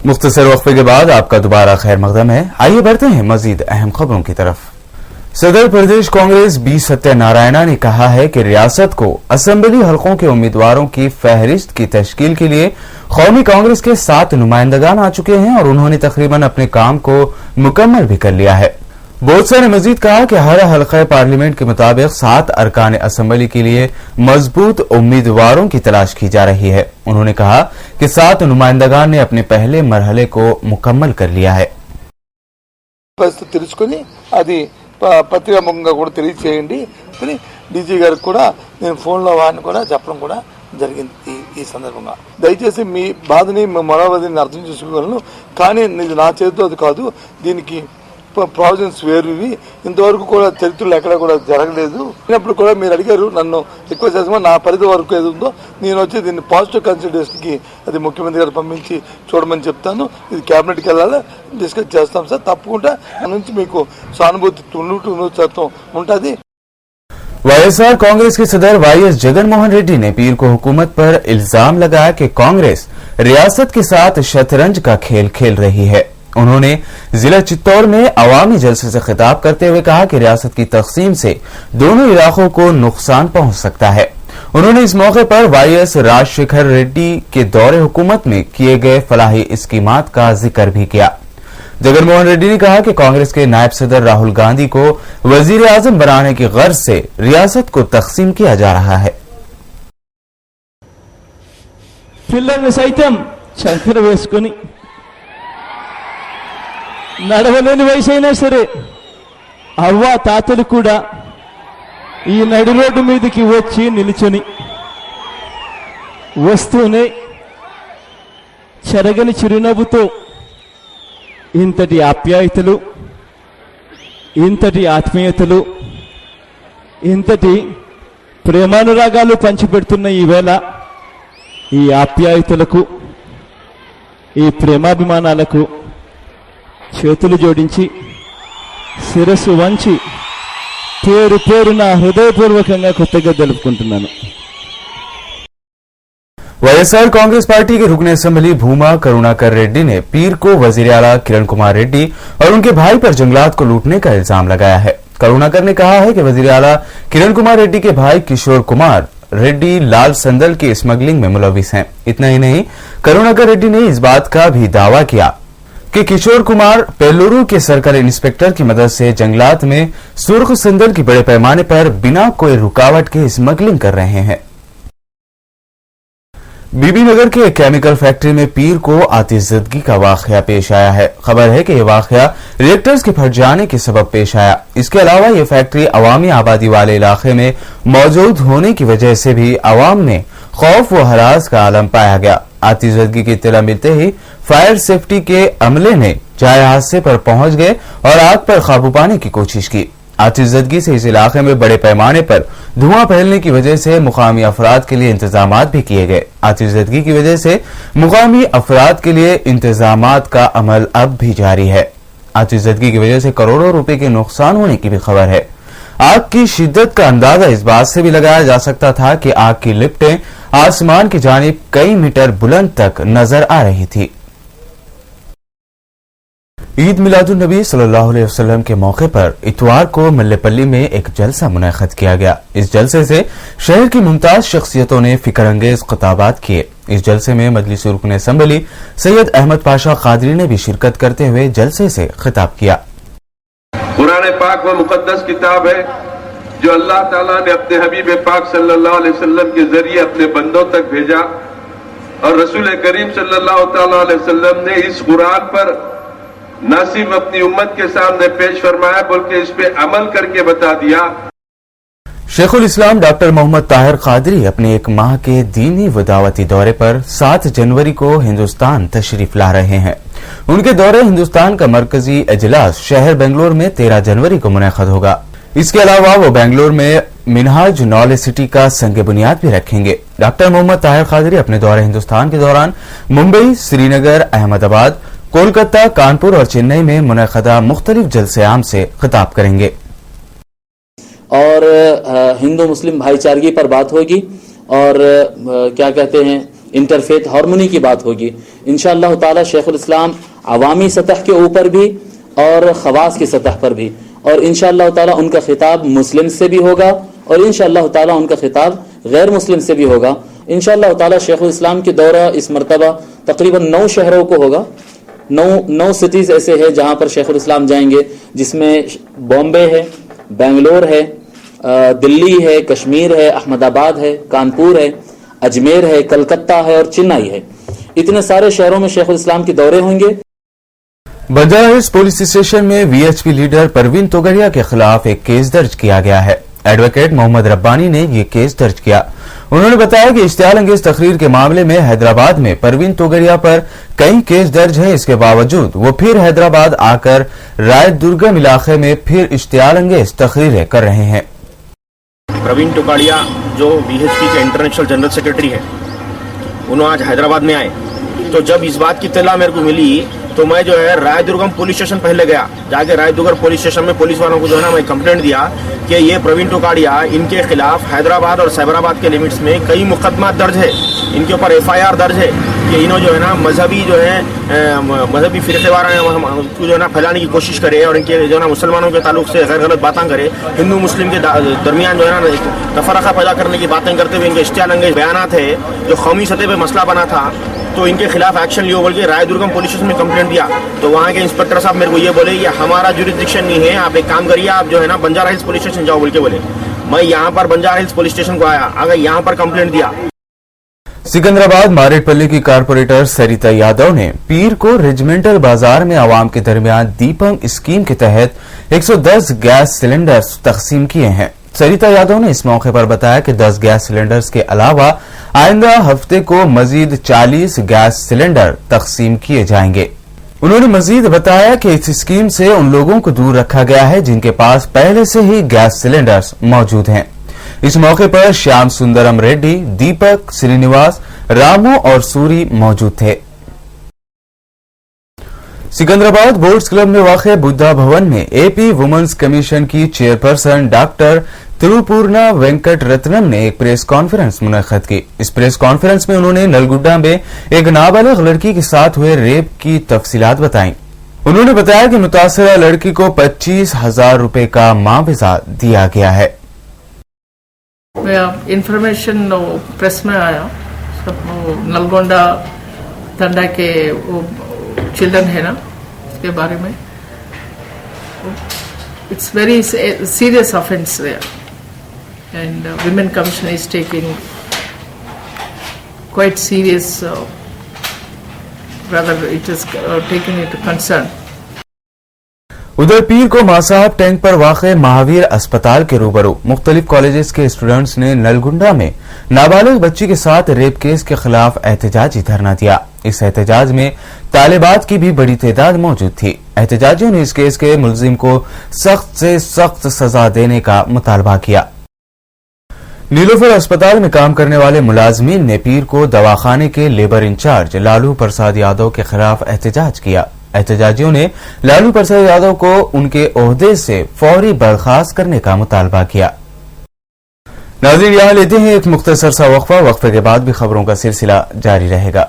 मुख्तसर वक्फे के बाद आपका दोबारा खैर मकदम है। आइए बढ़ते हैं मजीद अहम खबरों की तरफ। सदर प्रदेश कांग्रेस बी सत्यनारायणा ने कहा है कि रियासत को असेंबली हलकों के उम्मीदवारों की फहरिस्त की तश्कील के लिए कौमी कांग्रेस के 7 नुमाइंदगान आ चुके हैं और उन्होंने तकरीबन अपने काम को मुकम्मल भी कर लिया है। बोत्सा ने मजीद कहा कि हर हल्का पार्लियामेंट के मुताबिक 7 अरकान असेंबली के लिए मजबूत उम्मीदवारों की तलाश की जा रही है। उन्होंने कहा कि 7 नुमाइंदगान ने अपने पहले मरहले को मुकम्मल कर लिया है। పత్రికా ముఖంగా కూడా తెలియజేయండి అని డీజీ గారికి కూడా నేను ఫోన్లో వాడిని కూడా చెప్పడం కూడా జరిగింది। ఈ సందర్భంగా దయచేసి మీ బాధని మనోవేదనని అర్థం చేసుకోగలను, కానీ ఇది నా చేతితో అది కాదు, దీనికి ప్రావిజన్స్ వేరువి, ఇంతవరకు కూడా చరిత్రలో ఎక్కడ కూడా జరగలేదు। అయినప్పుడు కూడా మీరు అడిగారు, నన్ను రిక్వెస్ట్ చేసిన నా పరిధి వరకు ఏది ఉందో నేను వచ్చి దీన్ని పాజిటివ్ కన్సిడరేషన్కి అది ముఖ్యమంత్రి గారు పంపించి చూడమని చెప్తాను। ఇది క్యాబినెట్కి వెళ్ళాలి, డిస్కస్ చేస్తాం సార్, తప్పకుండా నుంచి మీకు సానుభూతి 100% ఉంటుంది। वाईएसआर कांग्रेस के सदर वाईएस जगनमोहन रेड्डी ने पीर को हुकूमत पर इल्जाम लगाया कि कांग्रेस रियासत के साथ शतरंज का खेल खेल रही है। उन्होंने जिला चित्तौड़ में अवामी जलसे से खिताब करते हुए कहा कि रियासत की तकसीम से दोनों इलाकों को नुकसान पहुंच सकता है। उन्होंने इस मौके पर वाईएस राजशेखर रेड्डी के दौरे हुकूमत में किए गए फलाही स्कीमात का जिक्र भी किया। जगनमोहन रेड्डी ने कहा कि कांग्रेस के नायब सदर राहुल गांधी को वजीर आजम बनाने की गर्ज से रियासत को तकसीम किया जा रहा है। పిల్లల్ని సైతం చంకర వేసుకొని నడవలేని వయసైనా సరే అవ్వ తాతలు కూడా ఈ నడి రోడ్డు మీదకి వచ్చి నిలుచొని వస్తూనే చెరగని చిరునవ్వుతో ఇంతటి ఆప్యాయతలు, ఇంతటి ఆత్మీయతలు, ఇంతటి ప్రేమానురాగాలు పంచిపెడుతున్న ఈ వేళ ఈ ఆప్యాయతలకు, ఈ ప్రేమాభిమానాలకు చేతులు జోడించి శిరస్సు వంచి పేరు పేరున హృదయపూర్వకంగా కొత్తగా తెలుపుకుంటున్నాను। वाईएसआर कांग्रेस पार्टी के रुकने असेंबली भूमा करुणाकर रेड्डी ने पीर को वजीर आला किरण कुमार रेड्डी और उनके भाई पर जंगलात को लूटने का इल्जाम लगाया है। करुणाकर ने कहा है कि वजीर आला किरण कुमार रेड्डी के भाई किशोर कुमार रेड्डी लाल संदल की स्मगलिंग में मुलविस हैं। इतना ही नहीं, करुणाकर रेड्डी ने इस बात का भी दावा किया कि किशोर कुमार पेल्लूरू के सर्कल इंस्पेक्टर की मदद से जंगलात में सुर्ख संदल की बड़े पैमाने पर बिना कोई रुकावट के स्मगलिंग कर रहे हैं। बीबीनगर के केमिकल फैक्ट्री में पीर को आतिशज़दगी का वाकया पेश आया है। खबर है कि यह वाकया रिएक्टर्स के फट जाने के सबब पेश आया। इसके अलावा यह फैक्ट्री अवामी आबादी वाले इलाके में मौजूद होने की वजह से भी अवाम में खौफ व हरास का आलम पाया गया। आतिशज़दगी की इत्तला मिलते ही फायर सेफ्टी के अमले ने जाए हादसे पर पहुंच गए और आग पर काबू पाने की कोशिश की। आतिशज़दगी से इस इलाके में बड़े पैमाने पर धुआं फैलने की वजह से मुकामी अफराद के लिए इंतजामात भी किए गए। आतिशज़दगी की वजह से मुकामी अफराद के लिए इंतजामात का अमल अब भी जारी है। आतिशज़दगी की वजह से करोड़ों रुपए के नुकसान होने की भी खबर है। आग की शिद्दत का अंदाजा इस बात से भी लगाया जा सकता था कि आग की लिपटें आसमान की जानिब कई मीटर बुलंद तक नजर आ रही थी। ईद मिलादुन नबी सल्लल्लाहु अलैहि वसल्लम के मौके पर इतवार को मल्लेपल्ली में एक जलसा मुनअक़द किया गया। इस जलसे से शहर की मुमताज शख्सियतों ने फिक्रअंगेज खिताबात किए। इस जलसे में मजलिस रुकन असेंबली सैयद अहमद पाशा कादरी ने भी शिरकत करते हुए जलसे से खिताब किया। कुरान पाक व मुकद्दस किताब है जो अल्लाह ताला ने अपने हबीब पाक सल्लल्लाहु अलैहि वसल्लम के जरिए अपने बंदों तक भेजा और रसूल करीम सल्लल्लाहु ताला अलैहि वसल्लम ने इस कुरान पर न सिर्फ अपनी उम्मत के सामने पेश फरमाया बल्कि इस पे अमल करके बता दिया। शेखुल इस्लाम डॉक्टर मोहम्मद ताहिर कादरी अपने एक माह के दीनी व दावती दौरे पर 7 जनवरी को हिंदुस्तान तशरीफ ला रहे हैं। उनके दौरे हिंदुस्तान का मरकजी इजलास शहर बेंगलोर में 13 जनवरी को मुनअक़द होगा। इसके अलावा वो बेंगलोर में मिनहाज नॉलेज सिटी का संग बुनियाद भी रखेंगे। डॉक्टर मोहम्मद ताहिर कादरी अपने दौरे हिंदुस्तान के दौरान मुंबई, श्रीनगर, अहमदाबाद, कोलकाता, कानपुर और चेन्नई में मुनअक़दा मुख्तलिफ जलसे आम से खिताब करेंगे और हिंदू मुस्लिम भाईचारगी पर बात होगी और क्या कहते हैं इंटरफेथ हारमोनी की बात होगी। इंशाअल्लाह ताला शेखुल इस्लाम अवामी सतह के ऊपर भी और खवास की सतह पर भी, और इंशाअल्लाह ताला उनका खिताब मुस्लिम से भी होगा और इंशाअल्लाह ताला उनका खिताब गैर मुस्लिम से भी होगा। इंशाअल्लाह ताला शेखुल इस्लाम की दौरा इस मरतबा तकरीबन 9 शहरों को होगा। 9 सिटीज ऐसे हैं जहां पर शेखुल इस्लाम जाएंगे, जिसमें बॉम्बे है, बेंगलोर है, दिल्ली है, कश्मीर है, अहमदाबाद है, कानपुर है, अजमेर है, कलकत्ता है और चेन्नई है। इतने सारे शहरों में शेखुल इस्लाम के दौरे होंगे। बंजारा हिल्स पुलिस स्टेशन में वीएचपी लीडर परवीन तोगड़िया के खिलाफ एक केस दर्ज किया गया है। एडवोकेट मोहम्मद रब्बानी ने ये केस दर्ज किया। उन्होंने बताया कि इश्तियाल अंगेज तकरीर के मामले में हैदराबाद में परवीन तोगड़िया पर कई केस दर्ज है, इसके बावजूद वो फिर हैदराबाद आकर रायदुर्गम इलाके में फिर इश्तियाल अंगेज तकरीरें कर रहे हैं। परवीन तोगड़िया जो वीएचपी के इंटरनेशनल जनरल सेक्रेटरी है, उन्होंने आज हैदराबाद में आए, तो जब इस बात की इत्तला मेरे को मिली तो मैं जो है रायदुर्गम पुलिस स्टेशन पहले गया। जाके रायदुर्गम पुलिस स्टेशन में पुलिस वालों को जो है ना मैं कंप्लेंट दिया कि ये परवीन तोगड़िया, इनके खिलाफ हैदराबाद और साइबराबाद के लिमिट्स में कई मुकदमा दर्ज है, इनके ऊपर एफआईआर दर्ज है कि इन्होंने जो है ना मजहबी फिरकेवारा जो है ना फैलाने की कोशिश करे और इनके जो है ना मुसलमानों के ताल्लुक से गैर गलत बातें करे, हिंदू मुस्लिम के दरमियान जो है ना तफरका पैदा करने की बातें करते हुए इनके इश्तियाल अंगेज बयानात है जो कौमी सतह पर मसला बना था, तो इनके खिलाफ एक्शन लियो बोल के रायदुर्गम पुलिस स्टेशन में कंप्लेंट दिया। तो वहाँ के इंस्पेक्टर साहब मेरे को ये बोले ये हमारा जुरिस्डिक्शन नहीं है, आप एक काम करिए, आप जो है ना बंजारा हिल्स पुलिस स्टेशन जाओ बोल के बोले। मैं यहाँ पर बंजारा हिल्स पुलिस स्टेशन को आया, अगर यहाँ पर कंप्लेंट दिया। सिकंदराबाद मारेटपल्ली की कारपोरेटर सरिता यादव ने पीर को रेजिमेंटल बाजार में आवाम के दरमियान दीपक स्कीम के तहत 110 गैस सिलेंडर्स तकसीम किए हैं। सरिता यादव ने इस मौके पर बताया कि 10 गैस सिलेंडर्स के अलावा आइंदा हफ्ते को मजीद 40 गैस सिलेंडर तकसीम किए जाएंगे। उन्होंने मजीद बताया कि इस स्कीम से उन लोगों को दूर रखा गया है जिनके पास पहले से ही गैस सिलेंडर्स मौजूद हैं। इस मौके पर श्याम सुंदरम रेड्डी, दीपक, श्रीनिवास, रामू और सूरी मौजूद थे। सिकंदराबाद बोर्ड्स क्लब में वाक़े बुद्धा भवन में एपी वुमेन्स कमीशन की चेयरपर्सन डॉक्टर तिरुपूर्णा वेंकट रत्नम ने एक प्रेस कॉन्फ्रेंस मुनक्कद की। इस प्रेस कॉन्फ्रेंस में उन्होंने नलगुड्डा में एक नाबालिग लड़की के साथ हुए रेप की तफसीलात बताई। उन्होंने बताया कि मुतासरा लड़की को 25,000 रुपए का मुआवजा दिया गया है। इंफॉर्मेशन प्रेस में आया, नलगोंडा तंडा के चिल्ड्रन है ना, उसके बारे में। It's very serious offence there and women commission is taking quite serious, rather it is taking into concern. उधर पीर को मासाहब टैंक पर वाक़े महावीर अस्पताल के रूबरू मुख्तलिफ कॉलेजेस के स्टूडेंट्स ने नलगुंडा में नाबालिग बच्ची के साथ रेप केस के खिलाफ एहतजाजी धरना दिया। इस एहतजाज में तालिबात की भी बड़ी तादाद मौजूद थी। एहतजाजियों ने इस केस के मुलजिम को सख्त से सख्त सजा देने का मुतालबा किया। नीलोफर अस्पताल में काम करने वाले मुलाजमीन ने पीर को दवाखाने के लेबर इंचार्ज लालू प्रसाद यादव के खिलाफ एहतजाज किया। एहतजाजियों ने लालू प्रसाद यादव को उनके ओहदे से फौरी बर्खास्त करने का मुतालबा किया। नाज़रीन, यहाँ लेते हैं एक मुख्तसर सा वक्फा। वक्फे के बाद भी खबरों का सिलसिला जारी रहेगा।